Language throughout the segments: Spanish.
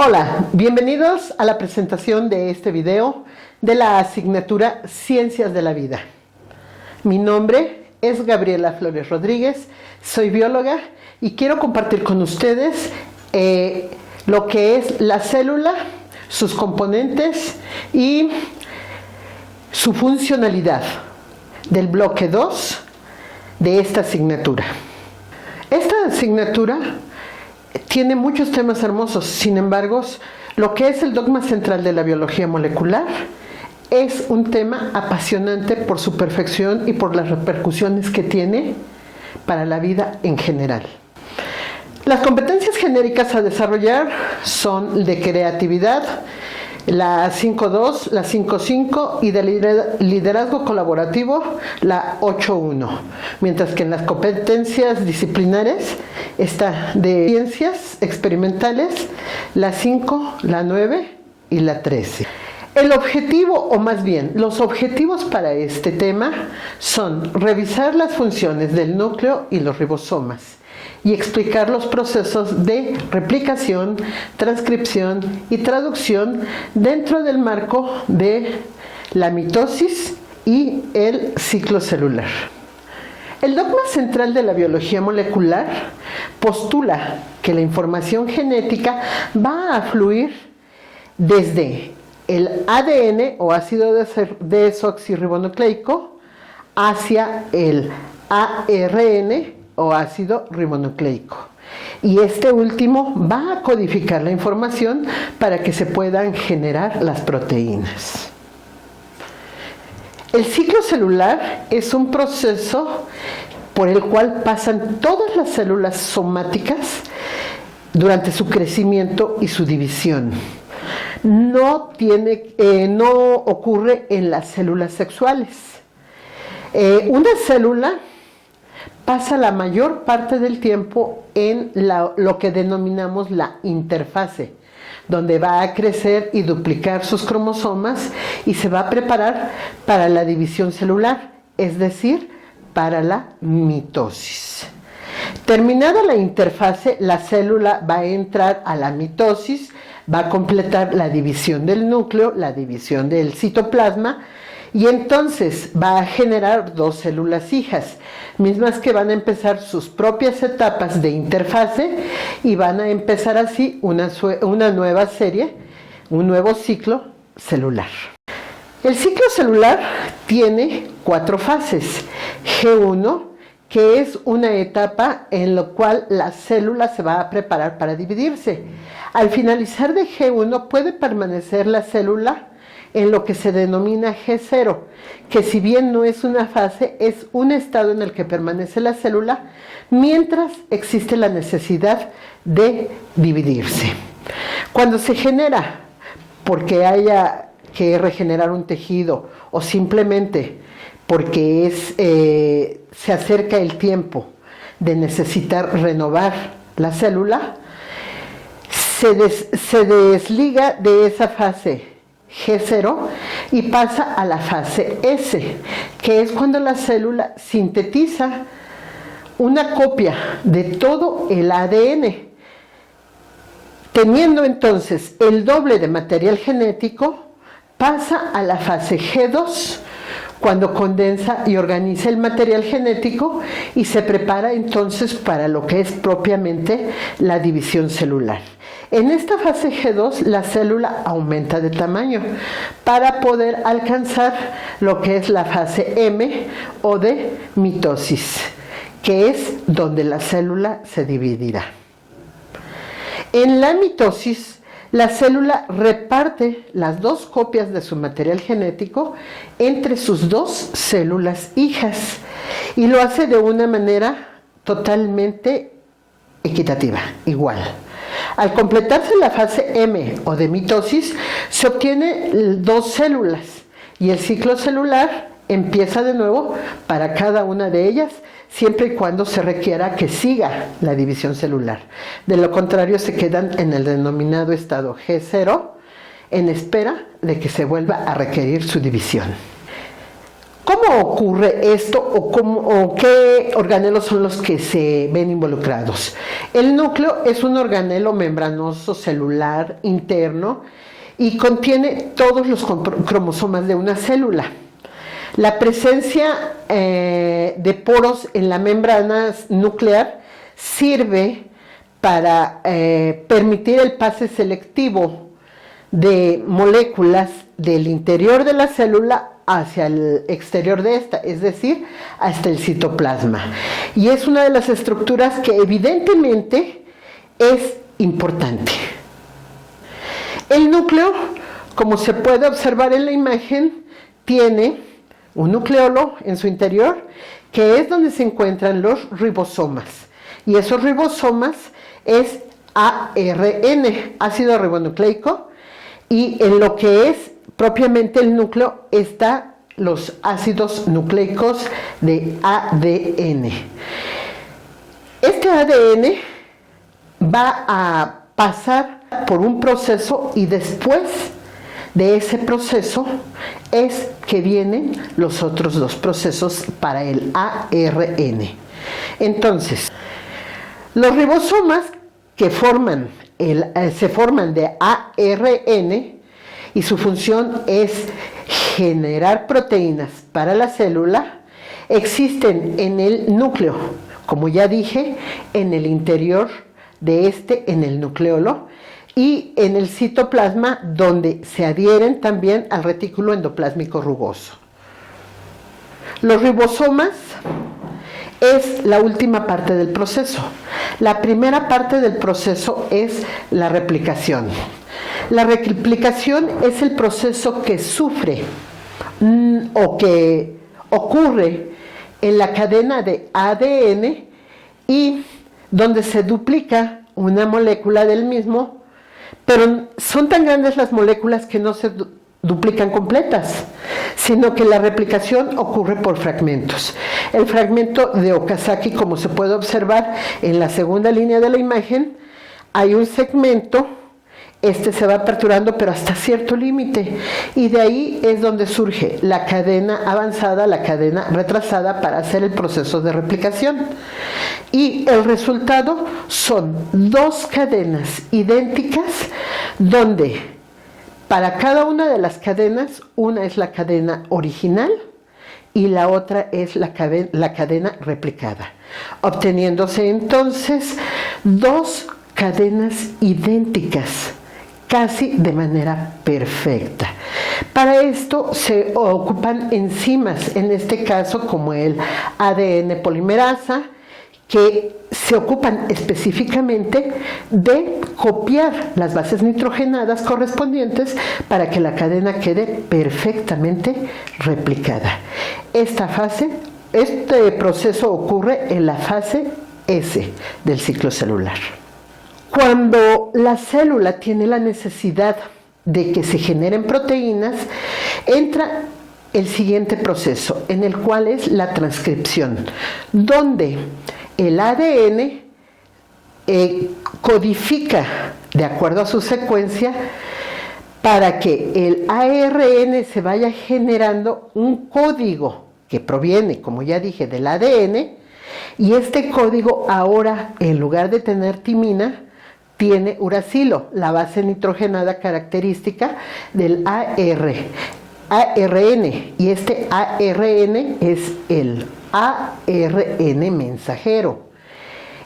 Hola, bienvenidos a la presentación de este video de la asignatura Ciencias de la Vida. Mi nombre es Gabriela Flores Rodríguez, soy bióloga y quiero compartir con ustedes lo que es la célula, sus componentes y su funcionalidad del bloque 2 de esta asignatura. Esta asignatura tiene muchos temas hermosos, sin embargo, lo que es el dogma central de la biología molecular es un tema apasionante por su perfección y por las repercusiones que tiene para la vida en general. Las competencias genéricas a desarrollar son de creatividad, la 5.2, la 5.5 y de liderazgo colaborativo, la 8.1. Mientras que en las competencias disciplinares está de ciencias experimentales, la 5, la 9 y la 13. El objetivo, o más bien, los objetivos para este tema son revisar las funciones del núcleo y los ribosomas y explicar los procesos de replicación, transcripción y traducción dentro del marco de la mitosis y el ciclo celular. El dogma central de la biología molecular postula que la información genética va a fluir desde el ADN o ácido desoxirribonucleico hacia el ARN o ácido ribonucleico. Y este último va a codificar la información para que se puedan generar las proteínas. El ciclo celular es un proceso por el cual pasan todas las células somáticas durante su crecimiento y su división. No ocurre en las células sexuales. Una célula pasa la mayor parte del tiempo en lo que denominamos la interfase, donde va a crecer y duplicar sus cromosomas y se va a preparar para la división celular, es decir, para la mitosis. Terminada la interfase, la célula va a entrar a la mitosis, va a completar la división del núcleo, la división del citoplasma, y entonces va a generar dos células hijas, mismas que van a empezar sus propias etapas de interfase y van a empezar así una nueva serie, un nuevo ciclo celular. El ciclo celular tiene 4 fases. G1, que es una etapa en la cual la célula se va a preparar para dividirse. Al finalizar de G1 puede permanecer la célula en lo que se denomina G0, que si bien no es una fase, es un estado en el que permanece la célula mientras existe la necesidad de dividirse. Cuando se genera, porque haya que regenerar un tejido o simplemente porque se acerca el tiempo de necesitar renovar la célula, se desliga de esa fase G0 y pasa a la fase S, que es cuando la célula sintetiza una copia de todo el ADN. Teniendo entonces el doble de material genético, pasa a la fase G2, cuando condensa y organiza el material genético y se prepara entonces para lo que es propiamente la división celular. En esta fase G2 la célula aumenta de tamaño para poder alcanzar lo que es la fase M o de mitosis, que es donde la célula se dividirá. En la mitosis, la célula reparte las 2 copias de su material genético entre sus 2 células hijas y lo hace de una manera totalmente equitativa, igual. Al completarse la fase M o de mitosis, se obtienen 2 células y el ciclo celular empieza de nuevo para cada una de ellas, siempre y cuando se requiera que siga la división celular. De lo contrario, se quedan en el denominado estado G0 en espera de que se vuelva a requerir su división. ¿Cómo ocurre esto o qué organelos son los que se ven involucrados? El núcleo es un organelo membranoso celular interno y contiene todos los cromosomas de una célula. La presencia de poros en la membrana nuclear sirve para permitir el pase selectivo de moléculas del interior de la célula hacia el exterior de esta, es decir, hasta el citoplasma. Y es una de las estructuras que evidentemente es importante. El núcleo, como se puede observar en la imagen, tiene un nucleolo en su interior, que es donde se encuentran los ribosomas. Y esos ribosomas es ARN, ácido ribonucleico, y en lo que es propiamente el núcleo está los ácidos nucleicos de ADN. Este ADN va a pasar por un proceso y después de ese proceso es que vienen los otros dos procesos para el ARN. Entonces, los ribosomas que se forman de ARN y su función es generar proteínas para la célula, existen en el núcleo, como ya dije, en el interior de en el nucleolo, y en el citoplasma, donde se adhieren también al retículo endoplásmico rugoso. Los ribosomas es la última parte del proceso. La primera parte del proceso es la replicación. La replicación es el proceso que sufre o que ocurre en la cadena de ADN y donde se duplica una molécula del mismo, pero son tan grandes las moléculas que no se duplican completas, sino que la replicación ocurre por fragmentos. El fragmento de Okazaki, como se puede observar en la segunda línea de la imagen, hay un segmento, se va aperturando pero hasta cierto límite, y de ahí es donde surge la cadena avanzada, la cadena retrasada para hacer el proceso de replicación. Y el resultado son dos cadenas idénticas donde para cada una de las cadenas, una es la cadena original y la otra es la cadena replicada, obteniéndose entonces dos cadenas idénticas, casi de manera perfecta. Para esto se ocupan enzimas, en este caso como el ADN polimerasa, que se ocupan específicamente de copiar las bases nitrogenadas correspondientes para que la cadena quede perfectamente replicada. Este proceso ocurre en la fase S del ciclo celular. Cuando la célula tiene la necesidad de que se generen proteínas, entra el siguiente proceso, en el cual es la transcripción, donde el ADN codifica de acuerdo a su secuencia para que el ARN se vaya generando un código que proviene, como ya dije, del ADN, y este código ahora, en lugar de tener timina, tiene uracilo, la base nitrogenada característica del ARN, y este ARN es el ARN mensajero.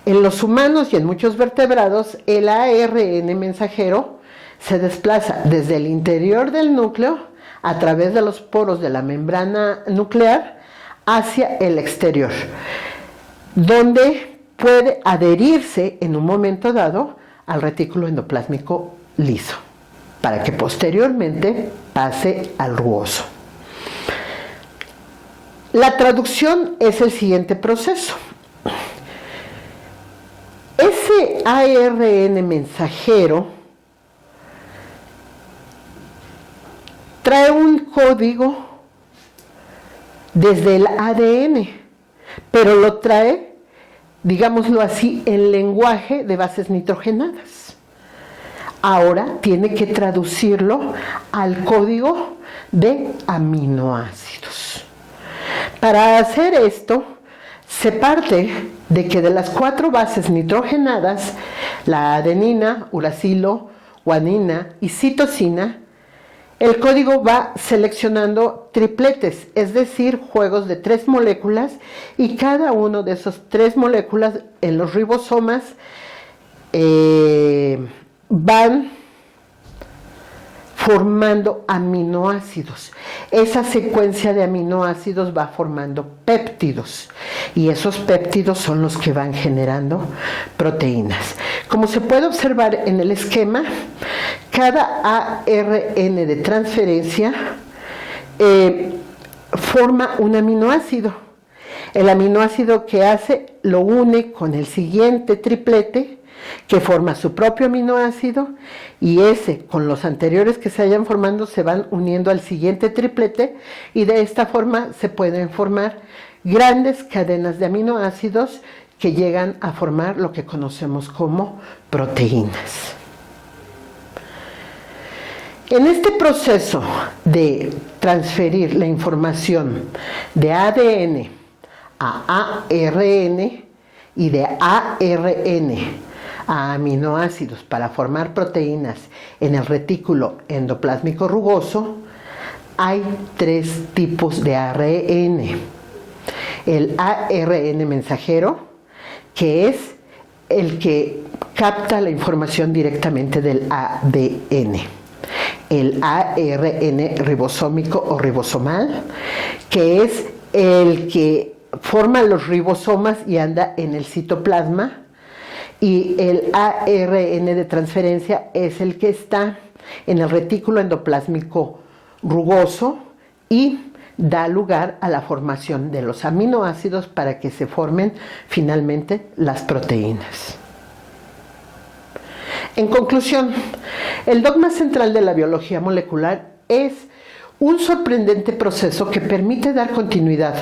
En los humanos y en muchos vertebrados, el ARN mensajero se desplaza desde el interior del núcleo a través de los poros de la membrana nuclear hacia el exterior, donde puede adherirse en un momento dado al retículo endoplásmico liso, para que posteriormente pase al rugoso. La traducción es el siguiente proceso. Ese ARN mensajero trae un código desde el ADN, pero lo trae, digámoslo así, en lenguaje de bases nitrogenadas. Ahora tiene que traducirlo al código de aminoácidos. Para hacer esto, se parte de que de las 4 bases nitrogenadas, la adenina, uracilo, guanina y citosina, el código va seleccionando tripletes, es decir, juegos de 3 moléculas, y cada uno de esos 3 moléculas en los ribosomas van formando aminoácidos. Esa secuencia de aminoácidos va formando péptidos, y esos péptidos son los que van generando proteínas. Como se puede observar en el esquema, cada ARN de transferencia forma un aminoácido. El aminoácido que hace lo une con el siguiente triplete, que forma su propio aminoácido, y ese con los anteriores que se vayan formando se van uniendo al siguiente triplete, y de esta forma se pueden formar grandes cadenas de aminoácidos que llegan a formar lo que conocemos como proteínas. En este proceso de transferir la información de ADN a ARN y de ARN a aminoácidos para formar proteínas en el retículo endoplásmico rugoso, hay 3 tipos de ARN. El ARN mensajero, que es el que capta la información directamente del ADN. El ARN ribosómico o ribosomal, que es el que forma los ribosomas y anda en el citoplasma. Y el ARN de transferencia es el que está en el retículo endoplásmico rugoso y da lugar a la formación de los aminoácidos para que se formen finalmente las proteínas. En conclusión, el dogma central de la biología molecular es un sorprendente proceso que permite dar continuidad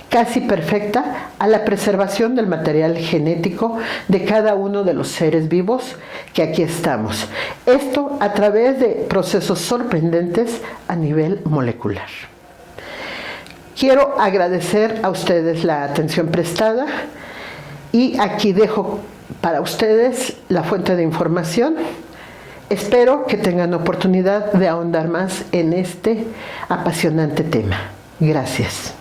casi perfecta a la preservación del material genético de cada uno de los seres vivos que aquí estamos. Esto a través de procesos sorprendentes a nivel molecular. Quiero agradecer a ustedes la atención prestada, y aquí dejo para ustedes la fuente de información. Espero que tengan oportunidad de ahondar más en este apasionante tema. Gracias.